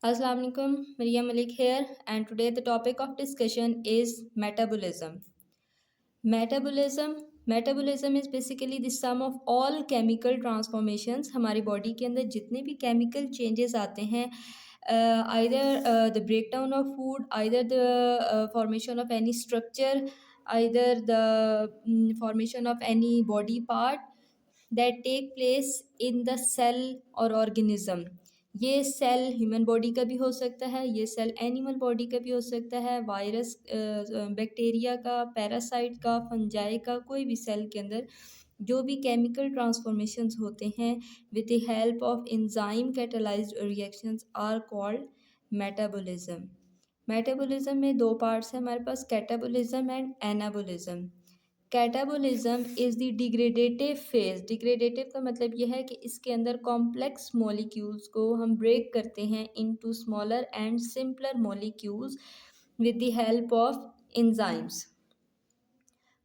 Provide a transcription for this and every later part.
Assalamu alaikum, Maria Malik here, and today the topic of discussion is metabolism. Metabolism is basically the sum of all chemical transformations. हमारी body के अंदर जितने भी chemical changes आते हैं, either the breakdown of food, either the formation of any structure, either the formation of any body part that take place in the cell or organism. ये cell human body का भी हो सकता है, ये cell animal body का भी हो सकता है, वायरस, बैक्टीरिया का, पैरासाइट का, फंजाई का, कोई भी सेल के अंदर जो भी केमिकल ट्रांसफॉर्मेशंस होते हैं with the help of enzyme catalysed reactions are called metabolism. Metabolism में दो पार्ट्स हैं हमारे पास, catabolism and anabolism. Catabolism is the degradative phase. Degradative का मतलब यह है कि इसके अंदर कॉम्प्लेक्स मॉलिक्यूल्स को हम ब्रेक करते हैं into smaller and simpler molecules with the help of enzymes.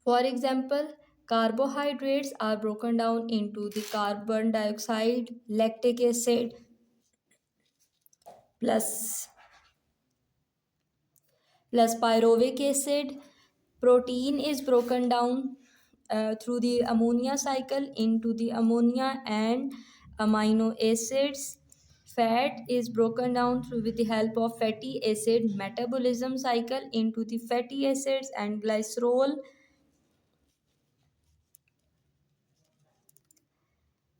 For example, carbohydrates are broken down into the carbon dioxide, lactic acid plus pyruvic acid. Protein is broken down through the ammonia cycle into the ammonia and amino acids. Fat is broken down with the help of fatty acid metabolism cycle into the fatty acids and glycerol.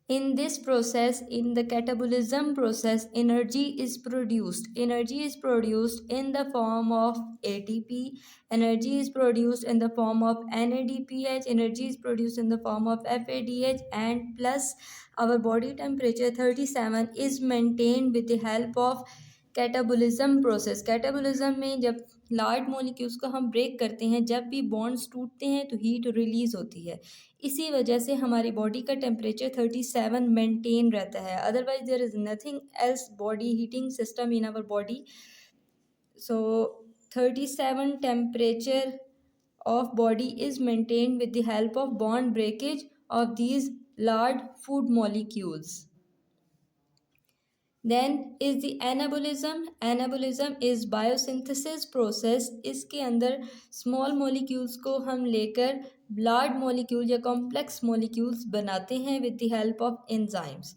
In this process, in the catabolism process, energy is produced. Energy is produced in the form of ATP. Energy is produced in the form of NADPH. Energy is produced in the form of FADH, and plus our body temperature 37 is maintained with the help of catabolism process. Catabolism में जब large molecules को हम break करते हैं, जब भी bonds टूटते हैं तो हीट रिलीज होती है. इसी वजह से हमारी बॉडी का टेम्परेचर 37 मेंटेन रहता है. Otherwise there is nothing else body heating system in our body. So 37 temperature of body is maintained with the help of bond breakage of these large food molecules. Then is the anabolism. Anabolism is biosynthesis process. इसके अंदर small molecules को हम लेकर large molecule या complex molecules बनाते हैं with the help of enzymes.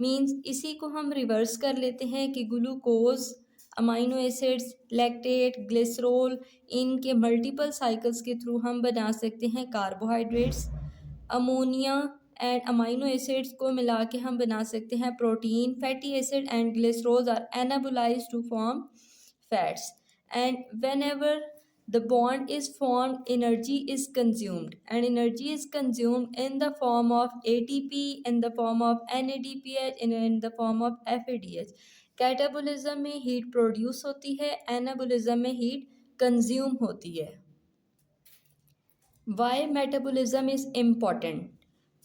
Means इसी को हम reverse कर लेते हैं कि glucose, amino acids, lactate, glycerol, इनके मल्टीपल साइकिल्स के थ्रू हम बना सकते हैं carbohydrates. Ammonia and amino acids को मिला के हम बना सकते हैं protein. Fatty acid and glycerols are anabolised to form fats. And whenever the bond is formed, energy is consumed, and energy is consumed in the form of ATP, in the form of NADPH, in the form of FADH. Catabolism में heat produce होती है, anabolism में heat consume होती है. Why metabolism is important.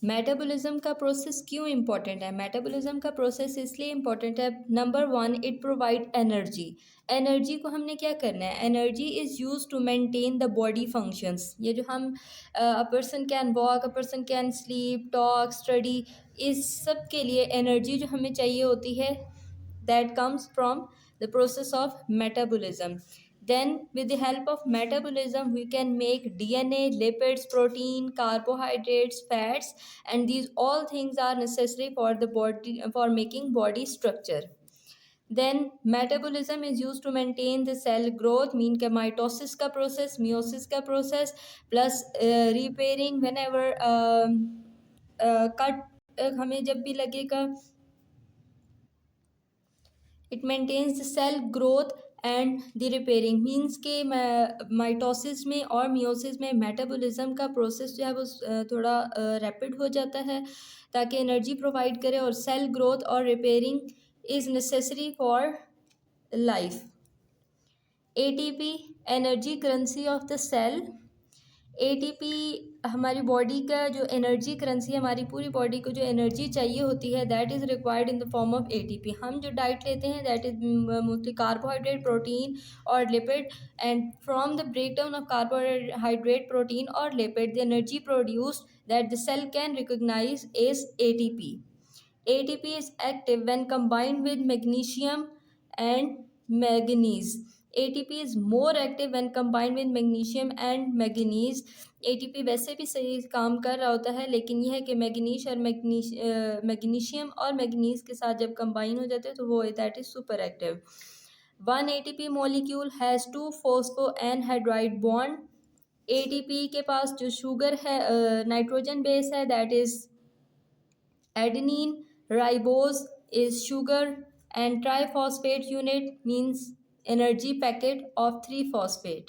Metabolism का process क्यों important है? Metabolism का प्रोसेस इसलिए इम्पॉर्टेंट है, number one, it provide energy. Energy को हमने क्या करना है? Energy is use to maintain the body functions. ये जो हम a person can walk, a person can sleep, talk, study, इस सब के लिए एनर्जी जो हमें चाहिए होती है, that comes from the process of metabolism. Then with the help of metabolism we can make DNA, lipids, protein, carbohydrates, fats, and these all things are necessary for the body, for making body structure. Then metabolism is used to maintain the cell growth, mean के mitosis का process, meiosis का process, plus repairing whenever cut हमें जब भी लगेगा. It maintains the cell growth and the repairing. Means के mitosis में और मियोसिस में मेटाबॉलिज्म का प्रोसेस जो है वो थोड़ा रैपिड हो जाता है ताकि एनर्जी प्रोवाइड करे, और सेल ग्रोथ और repairing is necessary for life. ATP, energy currency of the cell. ATP हमारी बॉडी का जो एनर्जी करेंसी, हमारी पूरी बॉडी को जो एनर्जी चाहिए होती है, that is required in the form of ATP. हम जो डाइट लेते हैं that is mostly carbohydrate, protein और lipid, and from the breakdown of carbohydrate, protein और lipid the energy produced that the cell can recognise is ATP. ATP is active when combined with magnesium and manganese. ATP is more active when combined with magnesium and manganese. ATP वैसे भी सही काम कर रहा होता है, लेकिन यह है कि मैग्नीशियम और मैग्नीज के साथ जब कंबाइन हो जाते हैं तो वो that is super active. One ATP molecule has two phosphoanhydride bond. ATP के पास जो शुगर है, नाइट्रोजन बेस है, that is adenine, ribose is sugar, and triphosphate unit means energy packet of 3-phosphate.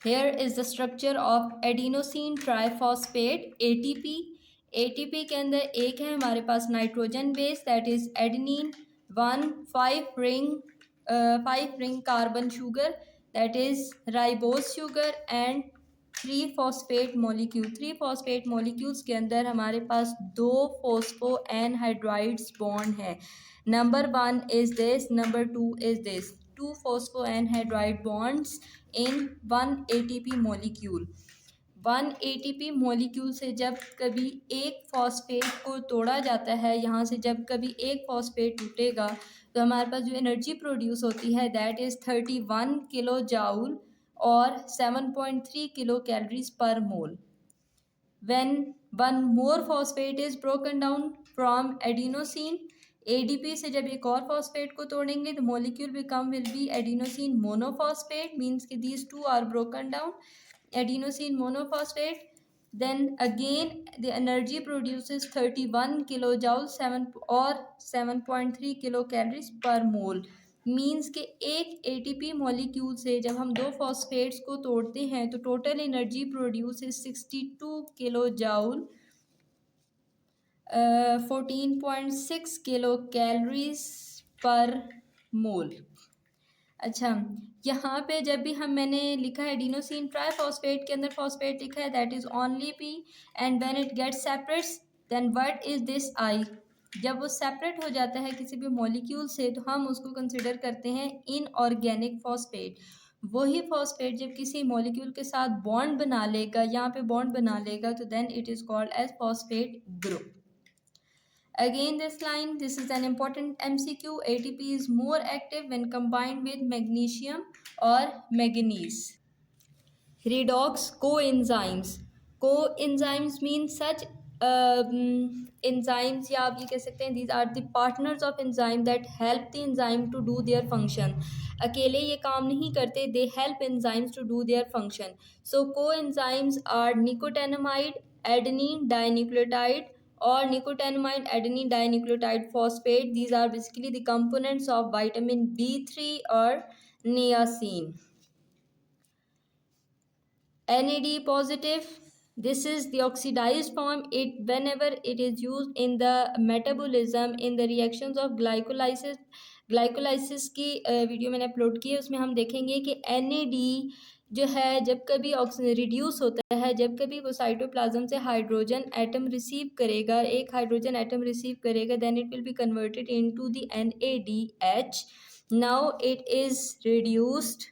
Here is the structure of adenosine triphosphate ATP. ATP के अंदर एक है हमारे पास nitrogen base that is adenine, one five ring carbon sugar that is ribose sugar, and 3-phosphate molecule. 3-phosphate molecules के अंदर हमारे पास 2 phosphoanhydrides bond है. Number 1 is this, number 2 is this. 2 phosphoanhydride bonds in 1 ATP molecule. 1 ATP molecule से जब कभी एक phosphate को तोड़ा जाता है, यहाँ से जब कभी एक फॉस्फेट टूटेगा तो हमारे पास जो एनर्जी प्रोड्यूस होती है दैट इज़ 31 किलो जाउल और 7.3 किलो कैलोरीज पर मोल. When one more phosphate is broken down from adenosine, ADP से जब एक और फॉस्फेट को तोड़ेंगे तो molecule will be adenosine monophosphate, means कि these two are broken down, adenosine monophosphate. Then again the energy produces 31 kilojoule 7.3 kilocalories per mole. Means कि एक ATP मॉलिक्यूल से जब हम 2 फॉस्फेट्स को तोड़ते हैं तो टोटल एनर्जी प्रोड्यूस है 62 किलो जाउल, 14.6 किलो कैलोरीज पर मोल. अच्छा, यहाँ पे जब भी मैंने लिखा है एडिनोसिन ट्राइफॉस्फेट के अंदर फॉस्फेट लिखा है that is only P, and when it gets separates then what is this I. जब वो सेपरेट हो जाता है किसी भी मॉलिक्यूल से तो हम उसको कंसिडर करते हैं इनऑर्गेनिक फॉस्फेट. वही फॉस्फेट जब किसी मॉलिक्यूल के साथ बॉन्ड बना लेगा, यहाँ पे बॉन्ड बना लेगा, तो then it is called as phosphate group. Again this line, this is an important MCQ. ATP is more active when combined with magnesium or manganese. Redox coenzymes. Coenzymes mean such enzymes, या आप ये कह सकते हैं these are the partners of enzyme that help the enzyme to do their function. अकेले ये काम नहीं करते, they help enzymes to do their function. So coenzymes are nicotinamide adenine dinucleotide or nicotinamide adenine dinucleotide phosphate. These are basically the components of vitamin B3 or niacin. NAD positive, this is the oxidized form. It whenever it is used in the metabolism in the reactions of glycolysis. Glycolysis की video मैंने upload की है, उसमें हम देखेंगे कि NAD जो है जब कभी रिड्यूस होता है, जब कभी वो साइटोप्लाज्म से हाइड्रोजन एटम रिसीव करेगा, एक हाइड्रोजन एटम रिसीव करेगा, then it will be converted into the NADH. Now it is reduced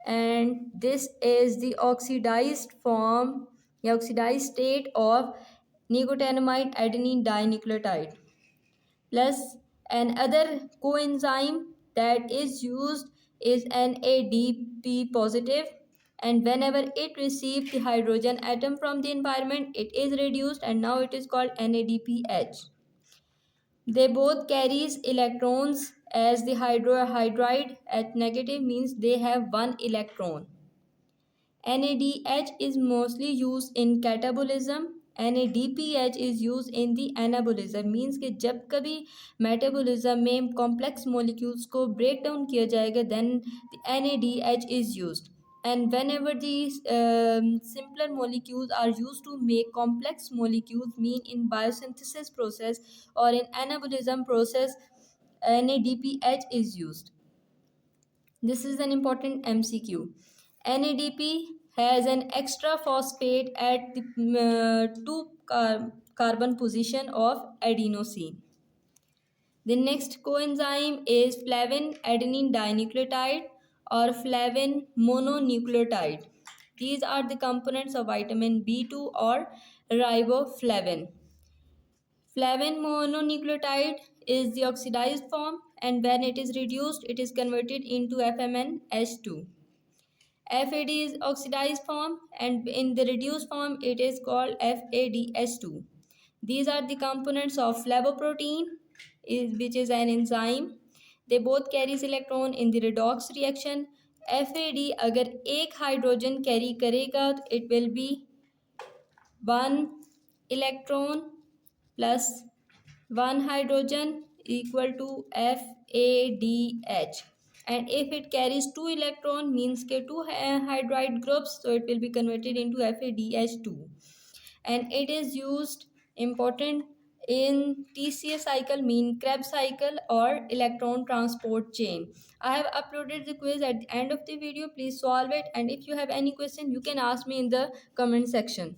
and this is the oxidized form, the oxidized state of nicotinamide adenine dinucleotide. Plus another coenzyme that is used is NADP positive, and whenever it receives the hydrogen atom from the environment it is reduced and now it is called NADPH. They both carries electrons, as the hydride H negative means they have one electron. NADH is mostly used in catabolism. NADPH is used in the anabolism, means कि जब कभी metabolism में complex molecules को break down किया जाएगा then the NADH is used. And whenever these simpler molecules are used to make complex molecules, mean in biosynthesis process or in anabolism process, NADPH is used. This is an important MCQ. NADP has an extra phosphate at the 2 carbon position of adenosine. The next coenzyme is flavin adenine dinucleotide or flavin mononucleotide. These are the components of vitamin B2 or riboflavin. Flavin mononucleotide is the oxidized form, and when it is reduced, it is converted into FMnH2. FAD is oxidized form, and in the reduced form it is called FADH2. These are the components of flavoprotein, which is an enzyme. They both carries electron in the redox reaction. FAD अगर एक hydrogen carry करेगा तो it will be 1 electron plus 1 hydrogen equal to FADH. And if it carries 2 electron means के 2 hydride groups, so it will be converted into FADH2. And it is used important in TCA cycle, mean Krebs cycle, or electron transport chain. I have uploaded the quiz at the end of the video. Please solve it, and if you have any question you can ask me in the comment section.